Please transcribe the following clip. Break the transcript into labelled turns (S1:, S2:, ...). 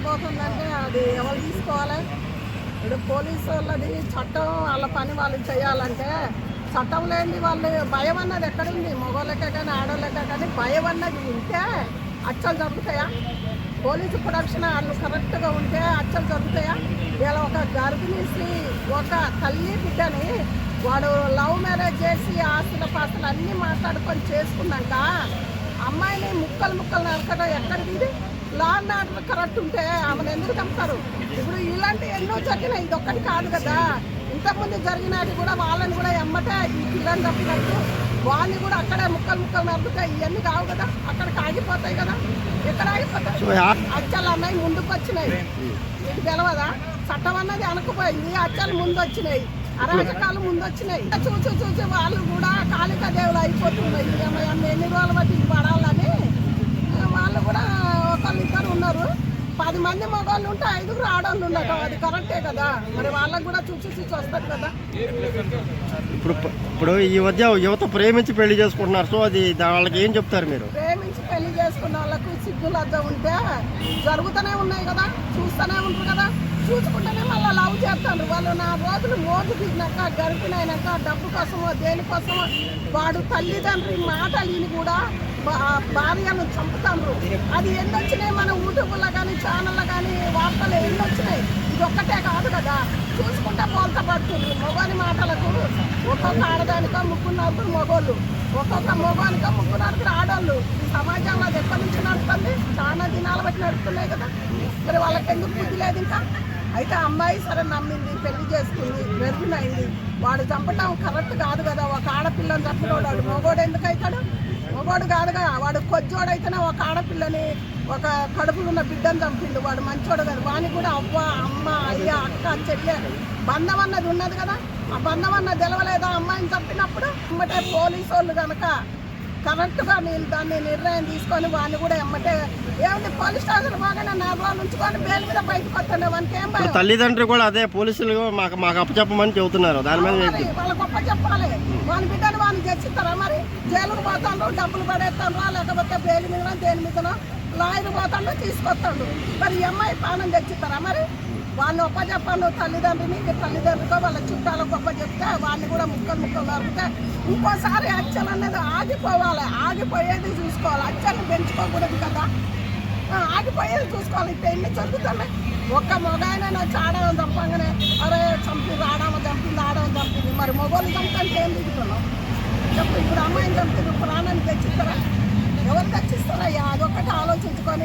S1: జరగబోతుందంటే అది ఎవరు తీసుకోవాలి? ఇప్పుడు పోలీసు వాళ్ళది చట్టం వాళ్ళ పని వాళ్ళు చేయాలంటే చట్టం లేని వాళ్ళు భయం అన్నది ఎక్కడుంది? మగవాళ్ళకే కానీ ఆడవాళ్ళకే కానీ భయం అన్నది ఉంటే హత్యలు జరుగుతాయా? పోలీసు ప్రొడక్షన్ వాళ్ళు కరెక్ట్గా ఉంటే హత్యలు జరుగుతాయా? ఇలా ఒక గర్భిణీ స్త్రీ ఒక తల్లి బిడ్డని వాడు లవ్ మ్యారేజ్ చేసి ఆస్తుల పాస్తులు అన్నీ మాట్లాడుకొని చేసుకున్నాక అమ్మాయిని ముక్కలు నరకడం ఎక్కడిది? ఇది లా అండ్ ఆర్డర్ కరెక్ట్ ఉంటే ఆమెను ఎందుకు చంపుతారు? ఇప్పుడు ఇలాంటి ఎన్నో జరిగినాయి, ఇది ఒక్కటి కాదు కదా. ఇంతకుముందు జరిగినది కూడా వాళ్ళని కూడా ఎమ్మటే ఈ పిల్లని తప్పినట్టు వాళ్ళని కూడా అక్కడే ముక్కలు నరుకుతాయి. ఇవన్నీ కావు కదా, అక్కడికి ఆగిపోతాయి కదా. ఎక్కడ ఆగిపోతాయి? హత్యలు అన్నవి ముందుకు వచ్చినాయి, మీకు తెలియదా? చట్టం అన్నది అనుకుపోయింది, హత్యలు ముందు వచ్చినాయి, అరాజకాలు ముందు వచ్చినాయి. చూసి వాళ్ళు కూడా కాళికా దేవులు అయిపోతున్నాయి. ఎన్ని రోజుల బట్టి పడాలని వాళ్ళు కూడా ఒకళ్ళిద్దరు ఉన్నారు. 10 మంది మగవాళ్ళు ఉంటే 5 ఆడవాళ్ళు ఉండటం అది కరెక్టే కదా. మరి వాళ్ళకు కూడా చూసి వస్తారు కదా.
S2: ఇప్పుడు ఈ మధ్య యువత ప్రేమించి పెళ్లి చేసుకుంటున్నారు, సో అది వాళ్ళకి ఏం చెప్తారు మీరు?
S1: ప్రేమించి పెళ్లి చేసుకున్న వాళ్ళకు సిగ్గు లజ్జ ఉంటే జరుగుతూనే ఉన్నాయి కదా, చూస్తూనే ఉంటారు కదా. చూసుకుంటేనే మళ్ళీ లవ్ చేస్తాడు. వాళ్ళు 4 రోజులు మోజు దిగినాక గరిపినైనాక డబ్బు కోసమో దేనికోసమో వాడు తల్లిదండ్రి మాటలు విని కూడా భార్యను చంపుతారు. అది ఎన్ని వచ్చినాయి మన యూట్యూబ్లో కానీ ఛానల్లో కానీ వార్తలు ఎన్ని వచ్చినాయి. ఇది ఒక్కటే కాదు కదా, చూసుకుంటే పోల్త పడుతుంది. మగవాని మాటలకు ఒక్కొక్క ఆడదానికో 3 మగోళ్ళు, ఒక్కొక్క మగవానికో 3 ఆడవాళ్ళు. ఈ సమాజంలో అది ఎప్పటి నుంచి నడుస్తుంది? చాలా దినాలు బట్టి నడుస్తున్నాయి కదా. మరి వాళ్ళకి ఎందుకు బుద్ధి లేదు ఇంకా? అయితే అమ్మాయి సరే నమ్మింది, పెళ్లి చేసుకుంది, గర్భిణైంది. వాడు చంపటం కరెక్ట్ కాదు కదా. ఒక ఆడపిల్లని చంపినోడు వాడు మగోడు ఎందుకు అవుతాడు? మగోడు కాదుగా. వాడు కొజ్జోడైతేనే ఒక ఆడపిల్లని, ఒక కడుపులో ఉన్న బిడ్డను చంపిండు. వాడు మంచోడు కదా. వాని కూడా అవ్వ, అమ్మ, అయ్య, అక్క, చెల్లె బంధం అన్నది ఉన్నది కదా. ఆ బంధం అన్నది తెలవలేదా అమ్మాయిని చంపినప్పుడు? ఎమ్మటే పోలీసు వాళ్ళు కనుక కరెక్ట్గా దాన్ని నిర్ణయం తీసుకొని వాడిని కూడా ఎమ్మటే ఏముంది పోలీస్ స్టేషన్ బాగానే 4 రోజులు ఉంచుకొని బెయిల్ మీద బయటకు వస్తుండే. వానికి ఏం భయం?
S2: తల్లిదండ్రులు కూడా అదే పోలీసులు మాకు అప్పచెప్పమని చెబుతున్నారు. దాని మీద
S1: వాళ్ళకి గొప్ప చెప్పాలి. వాని బిడ్డను వాడిని చర్చిస్తారా? మరి జైలుకు పోతాడు, డబ్బులు పడేస్తాడా, లేకపోతే బెయిల్ మీద దేని మీదనో లాయర్ పోతాడు, తీసుకొస్తాడు. మరి ఈ అమ్మాయి ప్రాణం తెచ్చిస్తారా? మరి వాళ్ళని ఒప్ప చెప్పాలి తల్లిదండ్రిని. తల్లిదండ్రులతో వాళ్ళ చుట్టాలు గొప్ప చెప్తే వాళ్ళని కూడా ముక్కలు నరికితే ఇంకోసారి హత్యలు అనేది ఆగిపోవాలి. ఆగిపోయేది చూసుకోవాలి, హత్యలు పెంచుకోకూడదు కదా. ఆగిపోయేది చూసుకోవాలి. ఇప్పుడు ఎన్ని జరుగుతున్నాయి? ఒక్క మగాయన ఆడవం చంపంగానే అరే చంపింది ఆడవ చంపింది. మరి మగవాళ్ళు చంపంటే ఏం దిగుతున్నాం చెప్పు? ఇప్పుడు అమ్మాయిని చంపింది, ప్రాణాన్ని తెచ్చిస్తారా? ఎవరు తెచ్చిస్తారా? అదొక్కటి ఆలోచించుకొని